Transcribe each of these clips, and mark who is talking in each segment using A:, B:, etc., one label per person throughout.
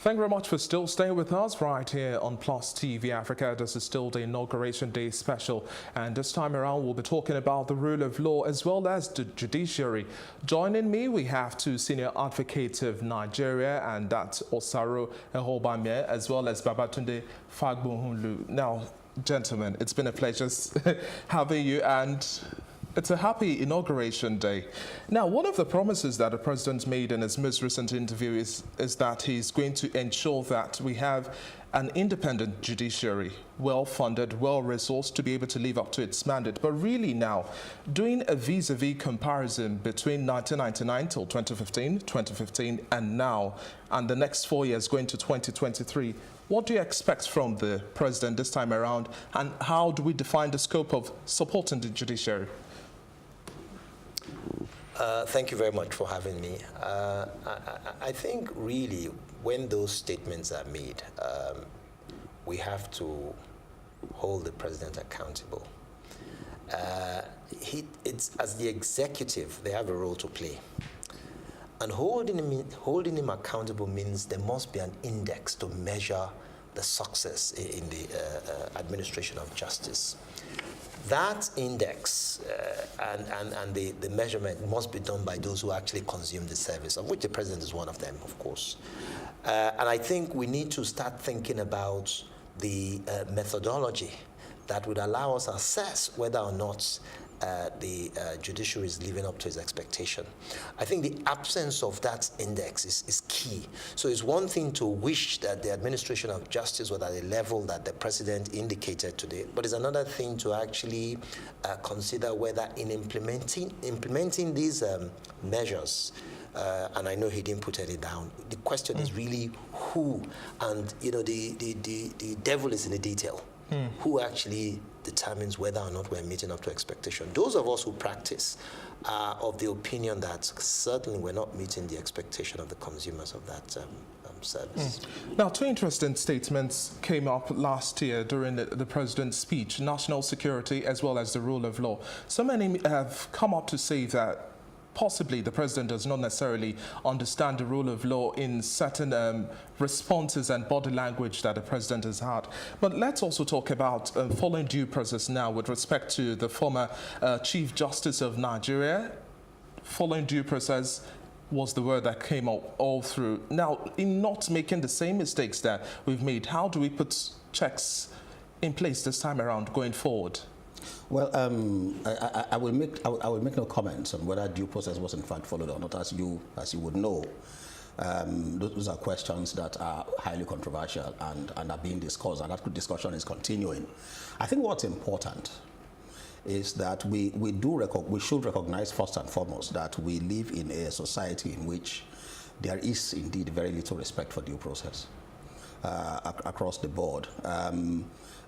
A: Thank you very much for still staying with us right here on Plus TV Africa. This is still the Inauguration Day special, and this time around we'll be talking about the rule of law as well as the judiciary. Joining me, we have two senior advocates of Nigeria, and that's Osaro Eghobamien as well as Babatunde Fagbohunlu. Now, gentlemen, it's been a pleasure having you, and it's a happy Inauguration Day. Now, one of the promises that the President made in his most recent interview is that he's going to ensure that we have an independent judiciary, well-funded, well-resourced, to be able to live up to its mandate. But really now, doing a vis-a-vis comparison between 1999 till 2015 and now, and the next 4 years going to 2023, what do you expect from the President this time around, and how do we define the scope of supporting the judiciary?
B: Thank you very much for having me. I think really when those statements are made, we have to hold the President accountable. It's as the executive, they have a role to play. And holding him accountable means there must be an index to measure the success in the administration of justice. That index and the measurement must be done by those who actually consume the service, of which the President is one of them, of course. And I think we need to start thinking about the methodology that would allow us to assess whether or not the judiciary is living up to its expectation. I think the absence of that index is key. So it's one thing to wish that the administration of justice was at a level that the President indicated today, but it's another thing to actually consider whether in implementing these measures, and I know he didn't put any down, the question is really who, and you know, the devil is in the detail. Who actually determines whether or not we're meeting up to expectation. Those of us who practice are of the opinion that certainly we're not meeting the expectation of the consumers of that service.
A: Now, two interesting statements came up last year during the President's speech: national security as well as the rule of law. So many have come up to say that possibly the President does not necessarily understand the rule of law in certain responses and body language that the President has had. But let's also talk about following due process now with respect to the former Chief Justice of Nigeria. Following due process was the word that came up all through. Now, in not making the same mistakes that we've made, how do we put checks in place this time around going forward?
C: Well, I will make no comments on whether due process was in fact followed or not. As you would know, those are questions that are highly controversial and are being discussed, and that discussion is continuing. I think what's important is that we should recognize first and foremost that we live in a society in which there is indeed very little respect for due process across the board.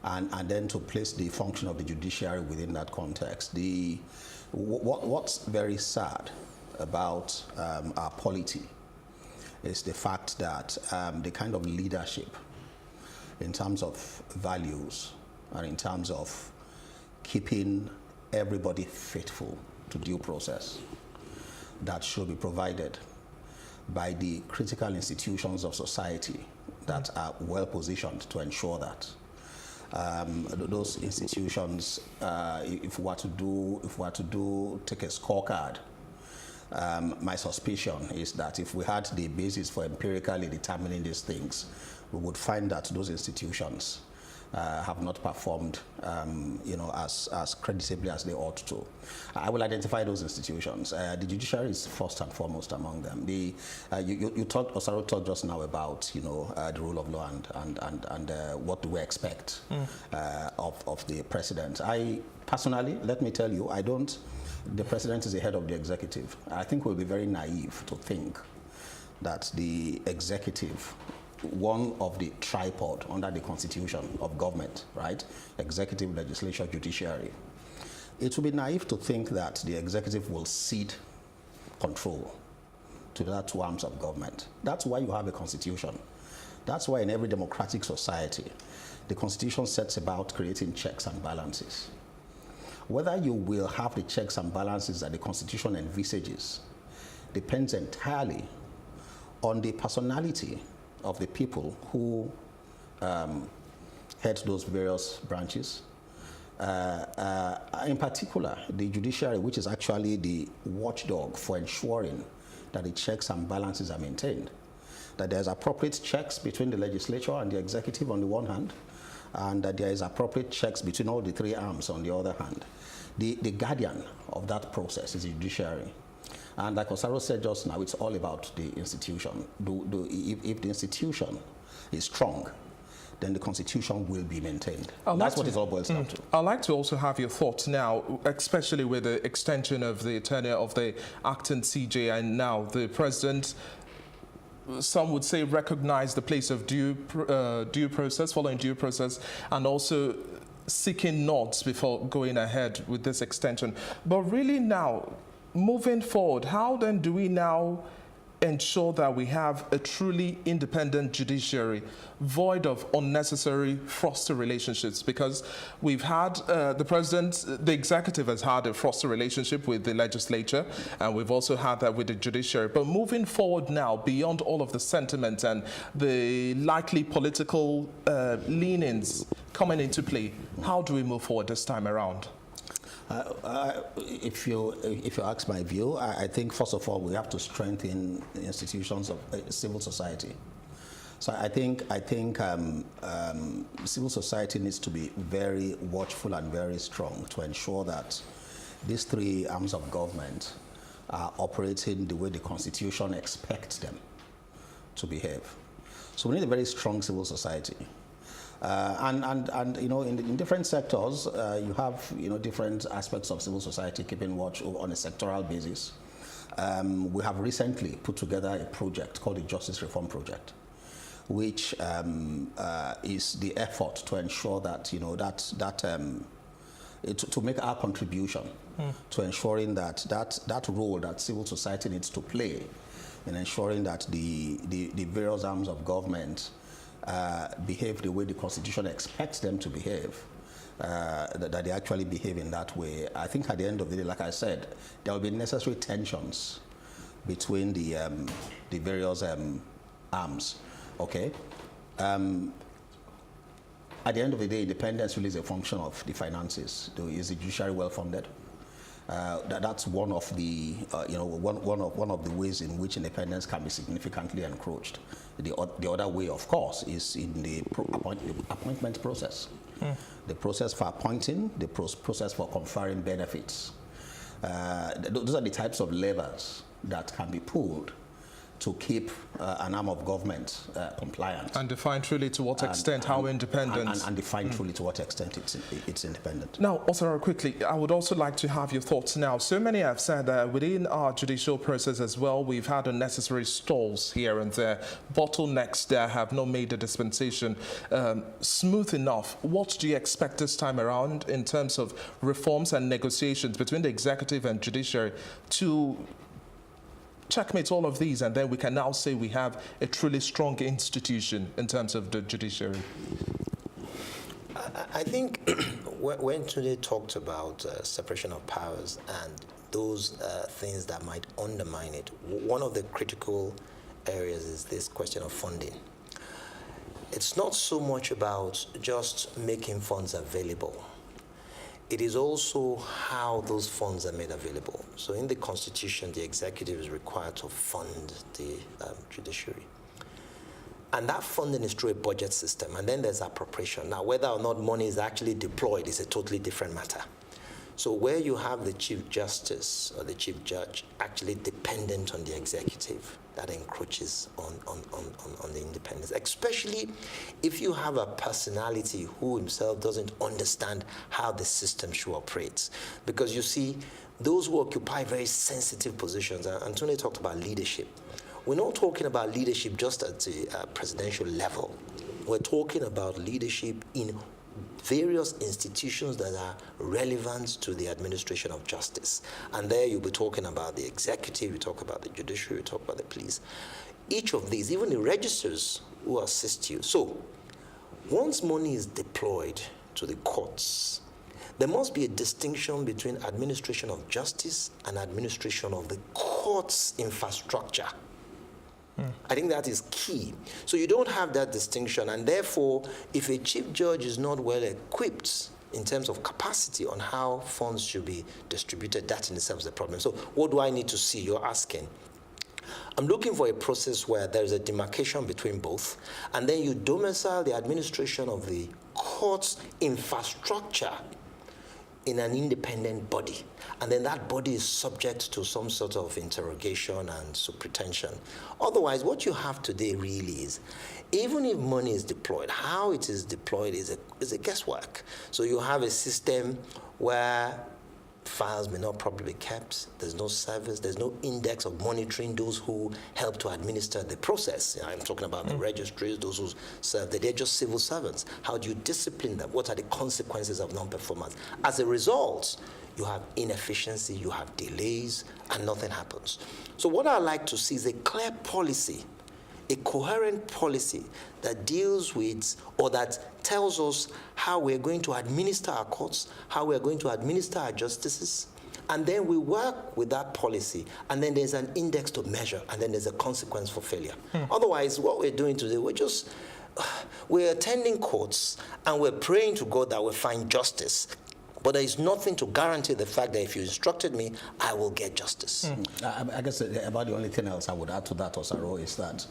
C: And then to place the function of the judiciary within that context. What's very sad about our polity is the fact that the kind of leadership in terms of values and in terms of keeping everybody faithful to due process that should be provided by the critical institutions of society that are well positioned to ensure that. Those institutions, if we were to take a scorecard, my suspicion is that if we had the basis for empirically determining these things, we would find that those institutions have not performed, as creditably as they ought to. I will identify those institutions. The judiciary is first and foremost among them. Osaro talked just now about, the rule of law and what do we expect of the President. I personally, let me tell you, the President is the head of the executive. I think we'll be very naive to think that the executive, one of the tripod under the constitution of government, right? Executive, legislature, judiciary. It would be naive to think that the executive will cede control to the other two arms of government. That's why you have a constitution. That's why in every democratic society, the constitution sets about creating checks and balances. Whether you will have the checks and balances that the constitution envisages depends entirely on the personality of the people who head those various branches. In particular, the judiciary, which is actually the watchdog for ensuring that the checks and balances are maintained, that there's appropriate checks between the legislature and the executive on the one hand, and that there is appropriate checks between all the three arms on the other hand. The guardian of that process is the judiciary. And like Osaro said just now, it's all about the institution. If the institution is strong, then the Constitution will be maintained. That's what it all boils down to.
A: I'd like to also have your thoughts now, especially with the extension of the tenure of the acting CJ, and now the President, some would say, recognize the place of due process, following due process, and also seeking nods before going ahead with this extension. But really now, moving forward, how then do we now ensure that we have a truly independent judiciary, void of unnecessary frosty relationships? Because we've had the executive has had a frosty relationship with the legislature, and we've also had that with the judiciary. But moving forward now, beyond all of the sentiment and the likely political leanings coming into play, how do we move forward this time around?
C: If you ask my view, I think first of all we have to strengthen the institutions of civil society. So I think civil society needs to be very watchful and very strong to ensure that these three arms of government are operating the way the Constitution expects them to behave. So we need a very strong civil society. And you know, in different sectors, you have, you know, different aspects of civil society keeping watch on a sectoral basis. We have recently put together a project called the Justice Reform Project, which is the effort to ensure that, you know, to make our contribution to ensuring that role that civil society needs to play in ensuring that the various arms of government behave the way the Constitution expects them to behave, that they actually behave in that way. I think at the end of the day, like I said, there will be necessary tensions between the various arms, okay? At the end of the day, independence really is a function of the finances. Is the judiciary well-funded? That's one of the one of the ways in which independence can be significantly encroached. The other way, of course, is in the appointment process. The process for appointing, the process for conferring benefits. Those are the types of levers that can be pulled to keep an arm of government compliant.
A: And define truly to what extent how independent.
C: And define truly to what extent it's independent.
A: Now, also quickly, I would also like to have your thoughts now. So many have said that within our judicial process as well, we've had unnecessary stalls here and there. Bottlenecks there have not made the dispensation smooth enough. What do you expect this time around in terms of reforms and negotiations between the executive and judiciary to checkmate all of these, and then we can now say we have a truly strong institution in terms of the judiciary?
B: I think when today talked about separation of powers and those things that might undermine it, one of the critical areas is this question of funding. It's not so much about just making funds available. It is also how those funds are made available. So in the Constitution, the executive is required to fund the judiciary. And that funding is through a budget system, and then there's appropriation. Now, whether or not money is actually deployed is a totally different matter. So where you have the Chief Justice or the Chief Judge actually dependent on the executive, that encroaches on the independence, especially if you have a personality who himself doesn't understand how the system should operate. Because you see, those who occupy very sensitive positions, and Antonio talked about leadership. We're not talking about leadership just at the presidential level. We're talking about leadership in various institutions that are relevant to the administration of justice. And there you'll be talking about the executive, you talk about the judiciary, you talk about the police. Each of these, even the registers who assist you. So once money is deployed to the courts, there must be a distinction between administration of justice and administration of the court's infrastructure. I think that is key. So you don't have that distinction, and therefore, if a chief judge is not well equipped in terms of capacity on how funds should be distributed, that in itself is a problem. So what do I need to see? You're asking. I'm looking for a process where there's a demarcation between both, and then you domicile the administration of the court's infrastructure in an independent body. And then that body is subject to some sort of interrogation and supertension. Otherwise, what you have today really is, even if money is deployed, how it is deployed is a guesswork. So you have a system where files may not properly be kept, there's no service, there's no index of monitoring those who help to administer the process. I'm talking about the registries, those who serve, they're just civil servants. How do you discipline them? What are the consequences of non-performance? As a result, you have inefficiency, you have delays, and nothing happens. So what I like to see is a clear policy, a coherent policy that deals with, or that tells us how we're going to administer our courts, how we're going to administer our justices, and then we work with that policy, and then there's an index to measure, and then there's a consequence for failure. Otherwise, what we're doing today, we're attending courts, and we're praying to God that we'll find justice. But there is nothing to guarantee the fact that if you instructed me, I will get justice.
C: I guess about the only thing else I would add to that, Osaro, is that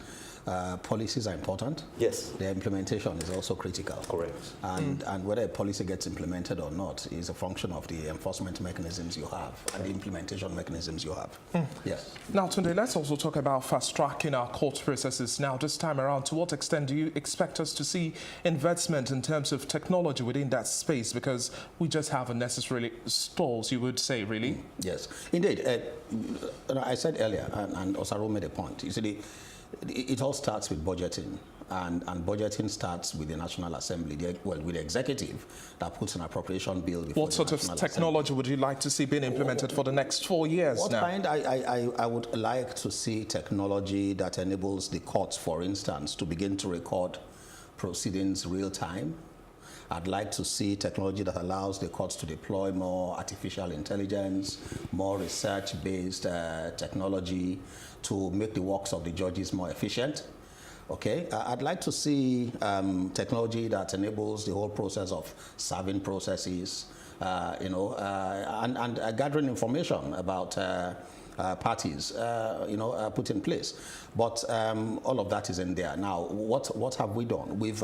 C: policies are important.
B: Yes.
C: Their implementation is also critical.
B: Correct.
C: And whether a policy gets implemented or not is a function of the enforcement mechanisms you have and the implementation mechanisms you have. Yes.
A: Now, Tunde, let's also talk about fast-tracking our court processes. Now, this time around, to what extent do you expect us to see investment in terms of technology within that space? Because we just have unnecessarily stalls, you would say, really?
C: Yes, indeed. I said earlier, and Osaro made a point, you see, it all starts with budgeting, and budgeting starts with the National Assembly, with the executive that puts an appropriation bill before
A: What sort of technology would you like to see being implemented for the next 4 years now?
C: I would like to see technology that enables the courts, for instance, to begin to record proceedings real time. I'd like to see technology that allows the courts to deploy more artificial intelligence, more research-based technology to make the works of the judges more efficient. Okay, I'd like to see technology that enables the whole process of serving processes, and gathering information about parties, put in place. But all of that is in there. Now, what have we done? We've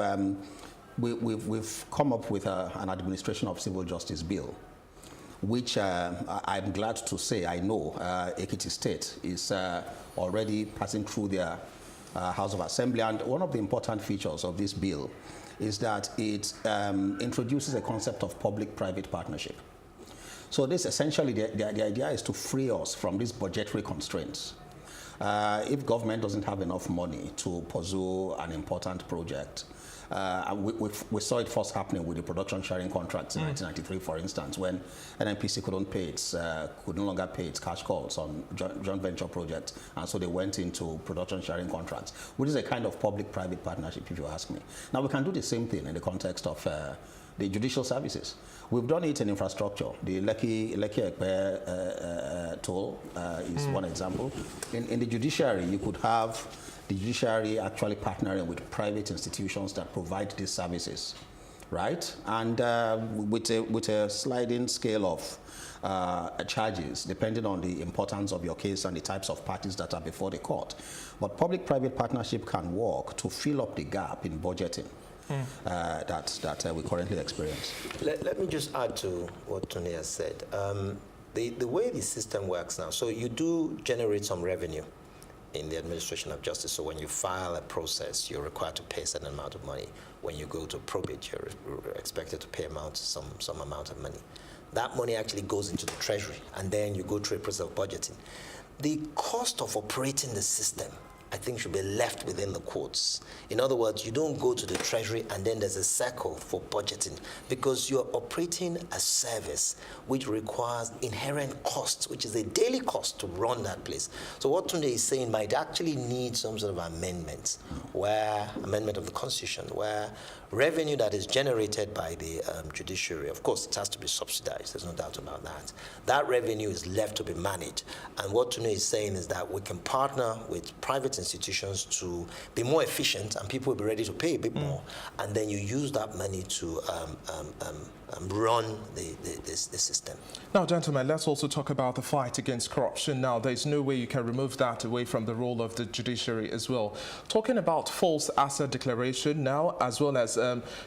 C: come up with an administration of civil justice bill, which I'm glad to say I know Ekiti State is already passing through their House of Assembly. And one of the important features of this bill is that it introduces a concept of public-private partnership. So this essentially, the idea is to free us from these budgetary constraints. If government doesn't have enough money to pursue an important project, we saw it first happening with the production sharing contracts in 1993, for instance, when NNPC could no longer pay its cash calls on joint venture projects, and so they went into production sharing contracts, which is a kind of public-private partnership, if you ask me. Now, we can do the same thing in the context of the judicial services. We've done it in infrastructure. The Lekki toll is one example. In the judiciary, you could have the judiciary actually partnering with private institutions that provide these services, right? And with a sliding scale of charges, depending on the importance of your case and the types of parties that are before the court. But public-private partnership can work to fill up the gap in budgeting that we currently experience.
B: Let me just add to what Tony has said. The way the system works now, so you do generate some revenue in the administration of justice. So when you file a process, you're required to pay a certain amount of money. When you go to probate, you're expected to pay some amount of money. That money actually goes into the treasury, and then you go through a process of budgeting. The cost of operating the system, I think, should be left within the courts. In other words, you don't go to the treasury and then there's a circle for budgeting, because you're operating a service which requires inherent costs, which is a daily cost to run that place. So what Tunde is saying might actually need some sort of amendment of the Constitution, where revenue that is generated by the judiciary, of course, it has to be subsidized, there's no doubt about that. That revenue is left to be managed. And what Tunde is saying is that we can partner with private institutions to be more efficient, and people will be ready to pay a bit more, and then you use that money to run the system.
A: Now, gentlemen, let's also talk about the fight against corruption. Now, there's no way you can remove that away from the role of the judiciary as well. Talking about false asset declaration now, as well as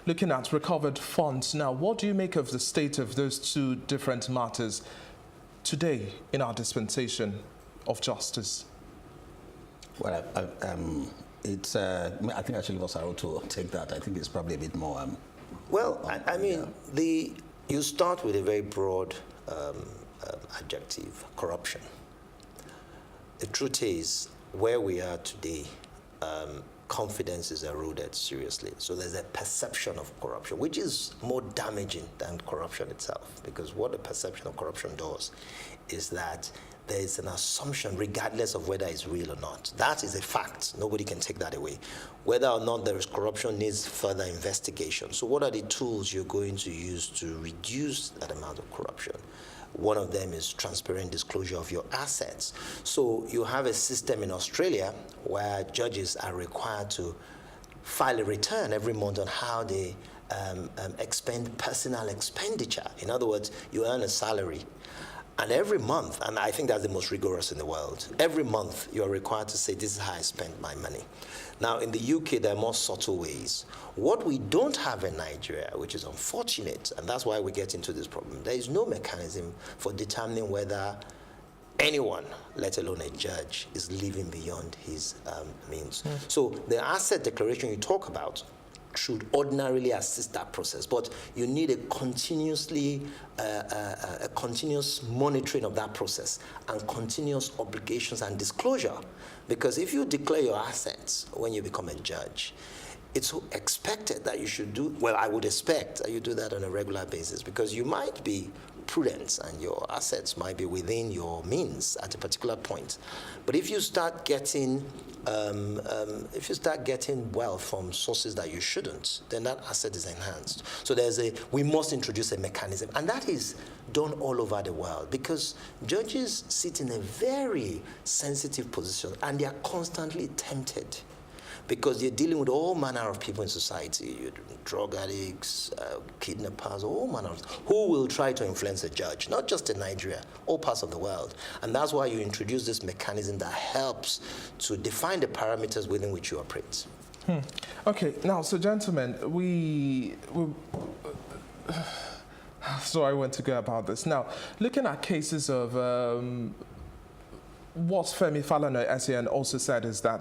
A: looking at recovered funds. Now, what do you make of the state of those two different matters today in our dispensation of justice?
C: Well, I think I should leave Osaro to take that. I think it's probably a bit more.
B: I mean, you start with a very broad adjective, corruption. The truth is, where we are today, confidence is eroded seriously. So there's a perception of corruption, which is more damaging than corruption itself, because what the perception of corruption does is that there is an assumption, regardless of whether it's real or not. That is a fact. Nobody can take that away. Whether or not there is corruption needs further investigation. So what are the tools you're going to use to reduce that amount of corruption? One of them is transparent disclosure of your assets. So you have a system in Australia where judges are required to file a return every month on how they expend personal expenditure. In other words, you earn a salary. And every month, and I think that's the most rigorous in the world, every month you are required to say, this is how I spent my money. Now, in the UK, there are more subtle ways. What we don't have in Nigeria, which is unfortunate, and that's why we get into this problem, there is no mechanism for determining whether anyone, let alone a judge, is living beyond his means. So the asset declaration you talk about should ordinarily assist that process, but you need a continuous monitoring of that process and continuous obligations and disclosure. Because if you declare your assets when you become a judge, it's expected that you should do, well, I would expect that you do that on a regular basis, because you might be prudent and your assets might be within your means at a particular point. But if you start getting wealth from sources that you shouldn't, then that asset is enhanced. So we must introduce a mechanism, and that is done all over the world, because judges sit in a very sensitive position and they are constantly tempted, because they're dealing with all manner of people in society, drug addicts, kidnappers, all manner of, who will try to influence a judge, not just in Nigeria, all parts of the world. And that's why you introduce this mechanism that helps to define the parameters within which you operate.
A: Okay, now, so gentlemen, so I want to go about this. Now, looking at cases of what Femi Falana also said is that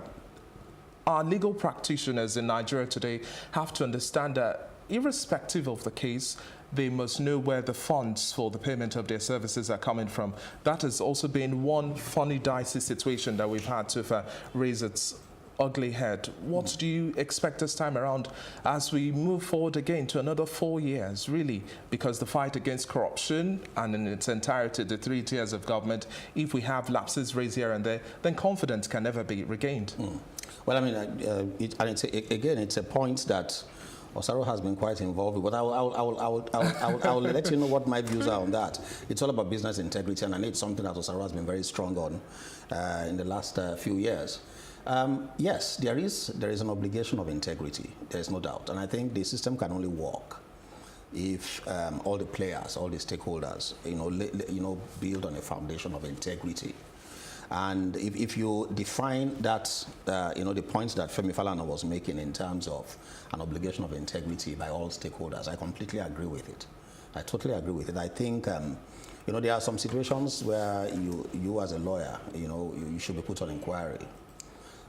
A: our legal practitioners in Nigeria today have to understand that irrespective of the case, they must know where the funds for the payment of their services are coming from. That has also been one funny, dicey situation that we've had to raise its ugly head. What do you expect this time around as we move forward again to another 4 years, really? Because the fight against corruption and in its entirety, the 3 tiers of government, if we have lapses raised here and there, then confidence can never be regained.
C: Well, I mean, it's a point that Osaro has been quite involved with, but I will let you know what my views are on that. It's all about business integrity, and I know it's something that Osaro has been very strong on in the last few years. Yes, there is an obligation of integrity. There is no doubt, and I think the system can only work if all the players, all the stakeholders, build on a foundation of integrity. And if you define that, the points that Femi Falana was making in terms of an obligation of integrity by all stakeholders, I completely agree with it. I totally agree with it. I think, there are some situations where you as a lawyer, you should be put on inquiry.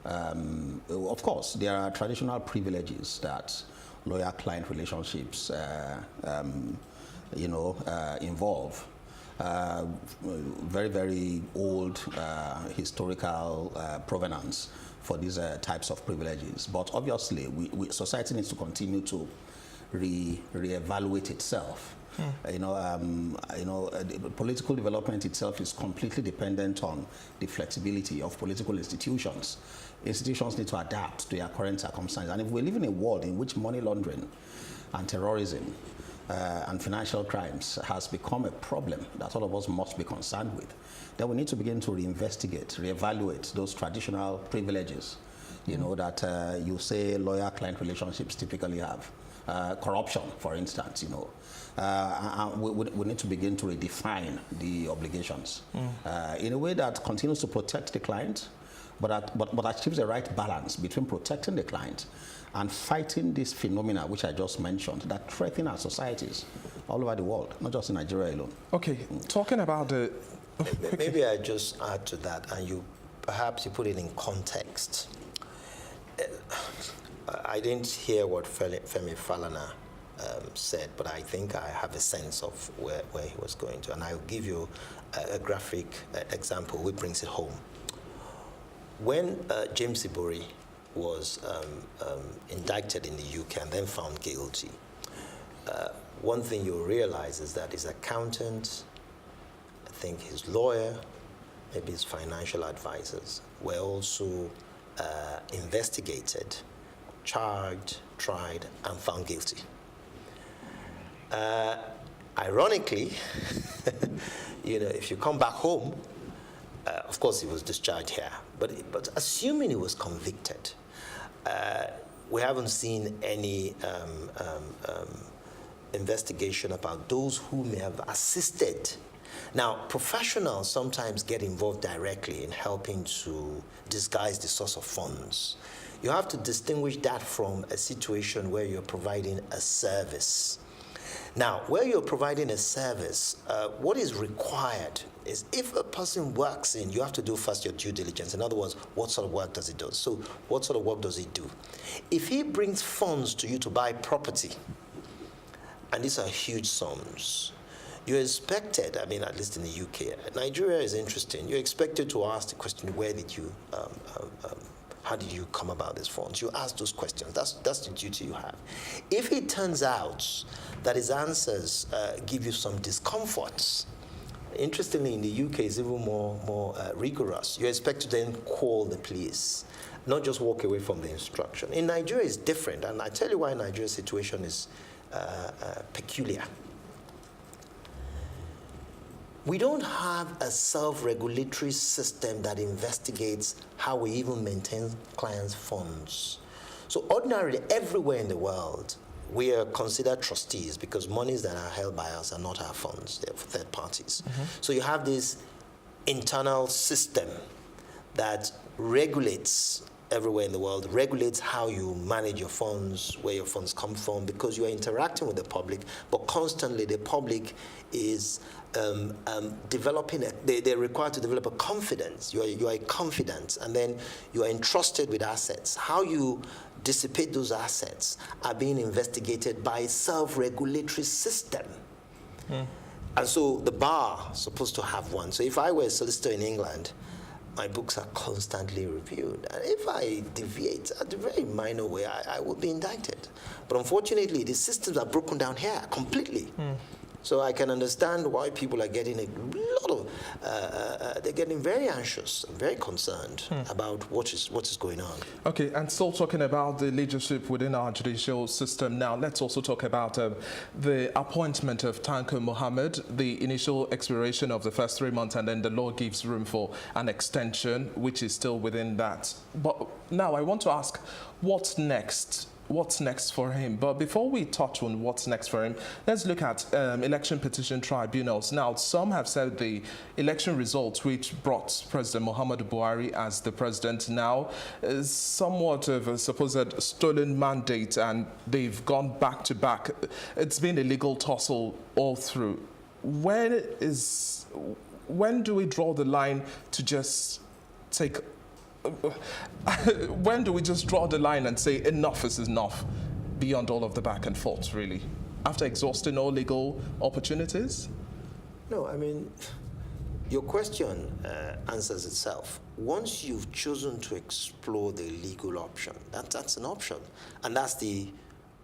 C: Of course, there are traditional privileges that lawyer-client relationships, involve. Very, very old historical provenance for these types of privileges. But obviously, society needs to continue to re-evaluate itself. Political development itself is completely dependent on the flexibility of political institutions. Institutions need to adapt to their current circumstances. And if we live in a world in which money laundering and terrorism and financial crimes has become a problem that all of us must be concerned with, then we need to begin to reinvestigate, reevaluate those traditional privileges, you know, that you say lawyer-client relationships typically have. Corruption, for instance, you know. And we need to begin to redefine the obligations in a way that continues to protect the client, but achieves the right balance between protecting the client and fighting this phenomena which I just mentioned that threaten our societies all over the world, not just in Nigeria alone.
A: Okay, talking about the...
B: Maybe I just add to that, and perhaps you put it in context. I didn't hear what Femi Falana said, but I think I have a sense of where he was going to. And I'll give you a graphic example which brings it home. When James Ibori was indicted in the UK and then found guilty, one thing you'll realize is that his accountant, I think his lawyer, maybe his financial advisors were also investigated, charged, tried, and found guilty. Ironically, you know, if you come back home, of course he was discharged here, but assuming he was convicted, we haven't seen any investigation about those who may have assisted. Now, professionals sometimes get involved directly in helping to disguise the source of funds. You have to distinguish that from a situation where you're providing a service. Now, where you're providing a service, what is required is if a person works in, you have to do first your due diligence. In other words, what sort of work does he do? So what sort of work does he do? If he brings funds to you to buy property, and these are huge sums, you're expected, I mean, at least in the UK, Nigeria is interesting, you're expected to ask the question, where did you, how did you come about these funds? You ask those questions. That's the duty you have. If it turns out that his answers give you some discomforts, interestingly, in the UK, it's even more rigorous. You're expected to then call the police, not just walk away from the instruction. In Nigeria, it's different, and I tell you why Nigeria's situation is peculiar. We don't have a self-regulatory system that investigates how we even maintain clients' funds. So ordinarily, everywhere in the world, we are considered trustees because monies that are held by us are not our funds, they're for third parties. So you have this internal system that regulates everywhere in the world, regulates how you manage your funds, where your funds come from, because you are interacting with the public, but constantly the public is developing, they're required to develop a confidence. You are a confidant, and then you are entrusted with assets. How you dissipate those assets are being investigated by a self-regulatory system. And so the bar is supposed to have one. So if I were a solicitor in England, my books are constantly reviewed. And if I deviate at a very minor way, I will be indicted. But unfortunately, the systems are broken down here completely. So I can understand why people are getting a lot of, they're getting very anxious and very concerned about what is going on.
A: Okay, and still talking about the leadership within our judicial system now, let's also talk about the appointment of Tanko Mohammed, the initial expiration of the first 3 months, and then the law gives room for an extension, which is still within that. But now I want to ask, what's next? What's next for him? But before we touch on what's next for him, let's look at election petition tribunals. Now, some have said the election results, which brought President Muhammadu Buhari as the president now, is somewhat of a supposed stolen mandate, and they've gone back to back. It's been a legal tussle all through. When do we draw the line to just take... when do we just draw the line and say enough is enough beyond all of the back and forth, really? After exhausting all legal opportunities?
B: No, I mean, your question answers itself. Once you've chosen to explore the legal option, that's an option. And that's the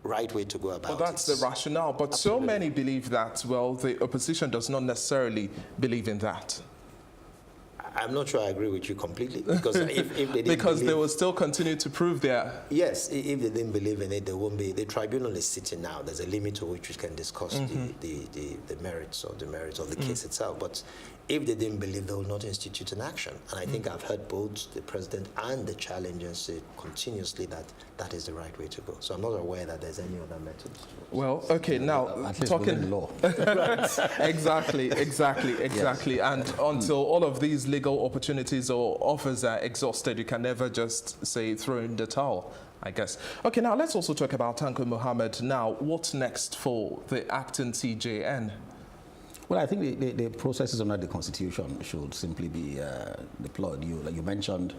B: right way to go about it.
A: Well, that's the rationale. But Absolutely. So many believe that, well, the opposition does not necessarily believe in that.
B: I'm not sure I agree with you completely, because if they didn't
A: because they
B: believe,
A: will still continue to prove their...
B: yes, if they didn't believe in it, there won't be. The tribunal is sitting now. There's a limit to which we can discuss the merits of the case itself. But if they didn't believe, they will not institute an action. And I think I've heard both the president and the challengers say continuously that that is the right way to go. So I'm not aware that there's any other method.
A: Well, okay, now
C: At least
A: talking
C: within law.
A: exactly. And until all of these legal opportunities or offers are exhausted, you can never just say throw in the towel, I guess. Okay, now let's also talk about Tanko Muhammad. Now, what's next for the acting CJN?
C: Well, I think the processes under the Constitution should simply be deployed. Like you mentioned,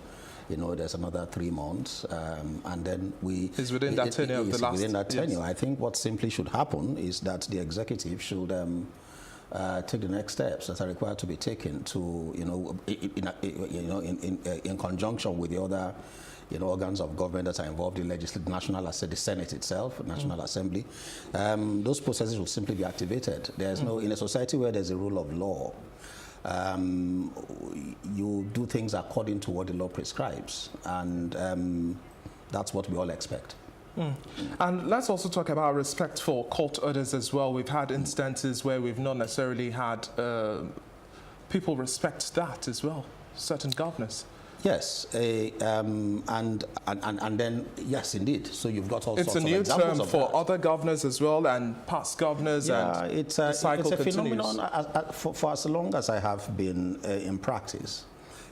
C: there's another 3 months, and then we...
A: Is within that tenure of the last...
C: within that tenure.
A: Yes.
C: I think what simply should happen is that the executive should take the next steps that are required to be taken to, in conjunction with the other organs of government that are involved in legislative, the Senate itself, National Assembly. Those processes will simply be activated. There's no, in a society where there's a rule of law, you do things according to what the law prescribes, and that's what we all expect.
A: And let's also talk about respect for court orders as well. We've had instances where we've not necessarily had people respect that as well, certain governors.
C: Yes, and then yes, indeed. So you've got all sorts of
A: examples. It's a new term for
C: that.
A: other governors as well, and past governors.
C: Yeah,
A: and
C: it's
A: the cycle
C: a
A: continues.
C: phenomenon. For as long as I have been in practice,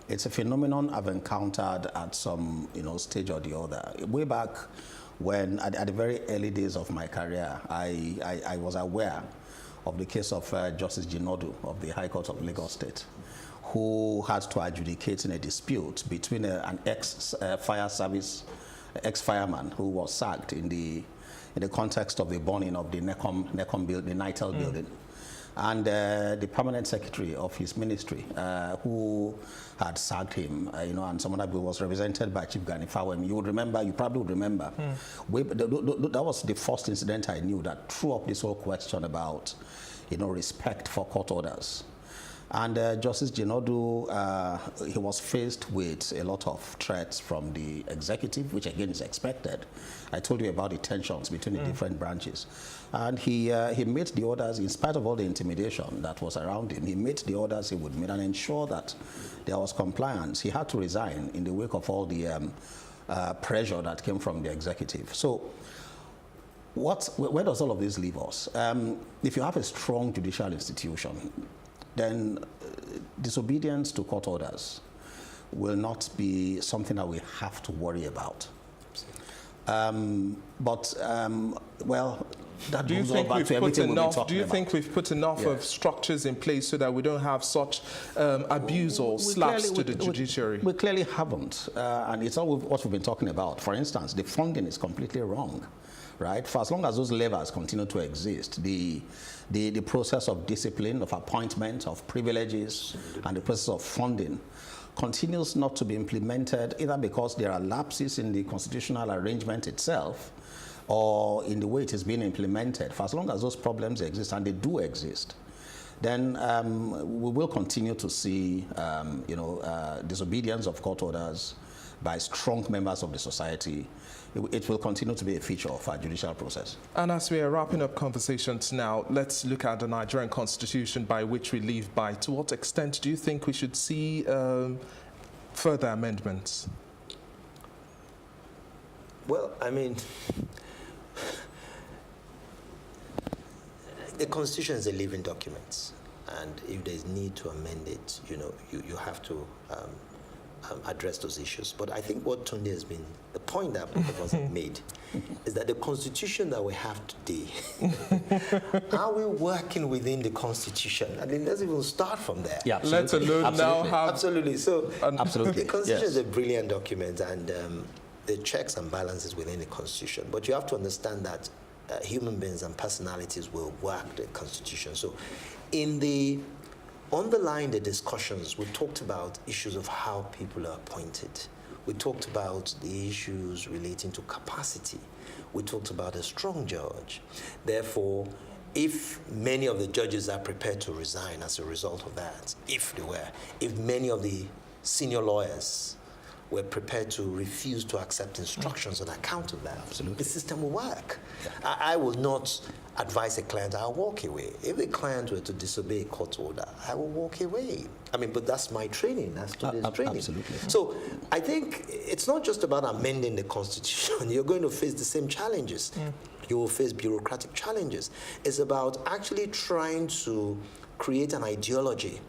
C: it's a phenomenon I've encountered at some stage or the other. Way back when, at the very early days of my career, I was aware of the case of Justice Jinodu of the High Court of Lagos State, who had to adjudicate in a dispute between an ex-fireman who was sacked in the context of the burning of the NECOM building, the Nitel building, and the permanent secretary of his ministry, who had sacked him, and some other people, was represented by Chief Gani Fawemi. You probably would remember. That was the first incident I knew that threw up this whole question about, respect for court orders. And Justice Jinodu, he was faced with a lot of threats from the executive, which again is expected. I told you about the tensions between the different branches. And he made the orders, in spite of all the intimidation that was around him, he made the orders he would make and ensure that there was compliance. He had to resign in the wake of all the pressure that came from the executive. So where does all of this leave us? If you have a strong judicial institution, then disobedience to court orders will not be something that we have to worry about. Well, that
A: do you
C: goes
A: think
C: back to everything we've been talking about.
A: Do you think we've put enough of structures in place so that we don't have such abuse or slaps to the judiciary?
C: We clearly haven't, and it's all what we've been talking about. For instance, the funding is completely wrong. Right? For as long as those levers continue to exist, the process of discipline, of appointment, of privileges, and the process of funding continues not to be implemented, either because there are lapses in the constitutional arrangement itself or in the way it is being implemented. For as long as those problems exist, and they do exist, then we will continue to see disobedience of court orders by strong members of the society. It will continue to be a feature of our judicial process.
A: And as we are wrapping up conversations now, let's look at the Nigerian Constitution by which we live by. To what extent do you think we should see further amendments?
B: Well, I mean, the Constitution is a living document, and if there's need to amend it, you have to address those issues. But I think what Tunde has been, the point that both of us have made, is that the Constitution that we have today, are we working within the Constitution? I mean, let's even start from there.
C: Yeah,
A: let alone now have...
B: Absolutely. So
C: absolutely.
B: The Constitution is a brilliant document, and the checks and balances within the Constitution. But you have to understand that human beings and personalities will work the Constitution. So underlying the discussions, we talked about issues of how people are appointed. We talked about the issues relating to capacity. We talked about a strong judge. Therefore, if many of the judges are prepared to resign as a result of that, if many of the senior lawyers were prepared to refuse to accept instructions on account of that,
C: absolutely,
B: the system will work.
C: Yeah.
B: I will not advise a client, I'll walk away. If the client were to disobey a court order, I will walk away. I mean, but that's my training, that's today's training.
C: Absolutely.
B: So I think it's not just about amending the Constitution. You're going to face the same challenges. You will face bureaucratic challenges. It's about actually trying to create an ideology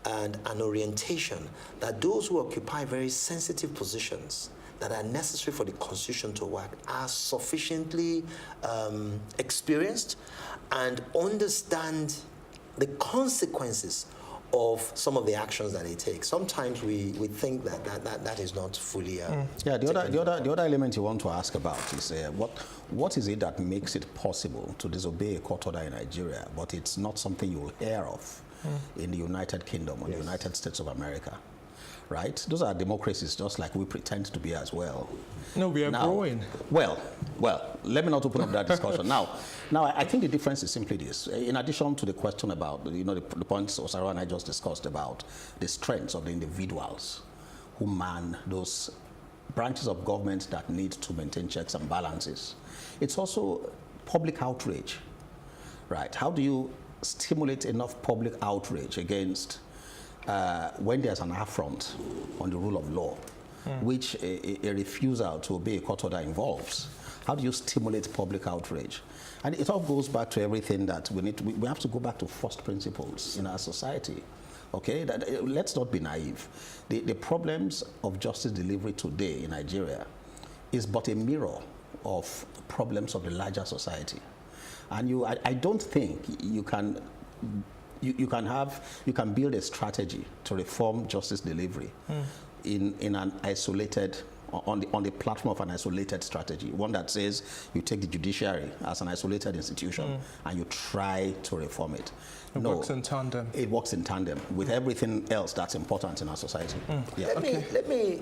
B: and an orientation that those who occupy very sensitive positions that are necessary for the Constitution to work are sufficiently experienced and understand the consequences of some of the actions that they take. Sometimes we think that is not fully...
C: Yeah, the other element you want to ask about is what is it that makes it possible to disobey a court order in Nigeria, but it's not something you will hear of in the United Kingdom or the United States of America, right? Those are democracies just like we pretend to be as well.
A: No, we are growing.
C: Well, let me not open up that discussion. Now, I think the difference is simply this. In addition to the question about, the points Osaro and I just discussed about the strengths of the individuals who man those branches of government that need to maintain checks and balances, it's also public outrage, right? How do you stimulate enough public outrage against when there's an affront on the rule of law, which a refusal to obey a court order involves? How do you stimulate public outrage? And it all goes back to everything that we have to go back to first principles in our society. Okay, let's not be naive. The problems of justice delivery today in Nigeria is but a mirror of problems of the larger society. And I don't think you can build a strategy to reform justice delivery in an isolated, on the platform of an isolated strategy, one that says you take the judiciary as an isolated institution and you try to reform it.
A: It works in tandem. It
C: works in tandem with everything else that's important in our society. Yeah.
B: Let me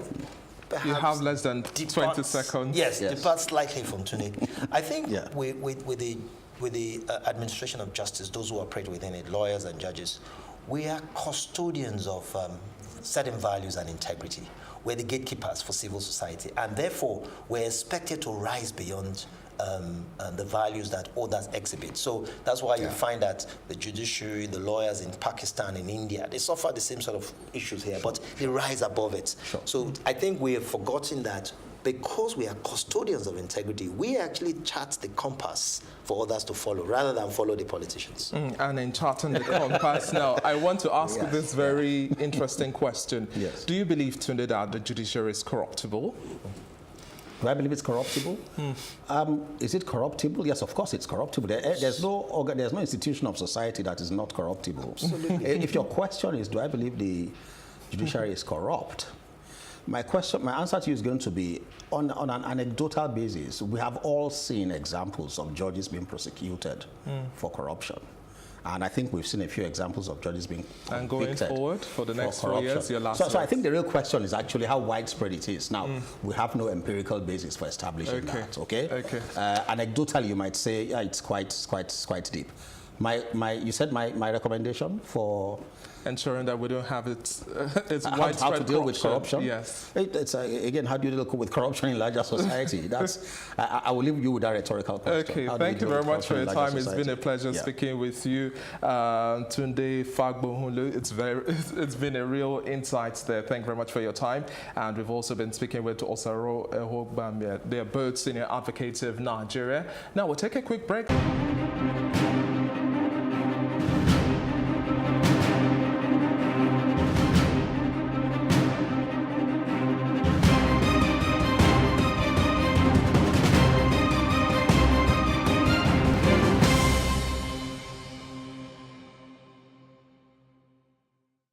B: perhaps
A: you have less than 20 seconds.
B: Yes, depart slightly from Tunde. I think with the administration of justice, those who operate within it, lawyers and judges, we are custodians of certain values and integrity. We're the gatekeepers for civil society, and therefore we're expected to rise beyond the values that others exhibit. So that's why you find that the judiciary, the lawyers in Pakistan, in India, they suffer the same sort of issues here, but they rise above it. Sure. So I think we have forgotten that because we are custodians of integrity, we actually chart the compass for others to follow, rather than follow the politicians.
A: And in charting the compass, now, I want to ask this very interesting question. Yes. Do you believe, Tunde, that the judiciary is corruptible?
C: Do I believe it's corruptible? Is it corruptible? Yes, of course it's corruptible. There's no institution of society that is not corruptible. Absolutely. If your question is, do I believe the judiciary is corrupt? My answer to you is going to be, on an anecdotal basis, we have all seen examples of judges being prosecuted for corruption. And I think we've seen a few examples of judges being convicted. And going forward for the next 4 years, your last. So I think the real question is actually how widespread it is. Now, we have no empirical basis for establishing that. Okay. Anecdotally, you might say, yeah, it's quite deep. You said my recommendation for
A: ensuring that we don't have it's
C: widespread how to deal with corruption.
A: Yes.
C: It's again, how do you deal with corruption in larger society? That's I will leave you with that rhetorical question.
A: Okay, thank you very much for your time. It's been a pleasure speaking with you, Tunde Fagbohunlu. It's been a real insight there. Thank you very much for your time. And we've also been speaking with Osaro Eghobamien. They are both senior advocates of Nigeria. Now we'll take a quick break.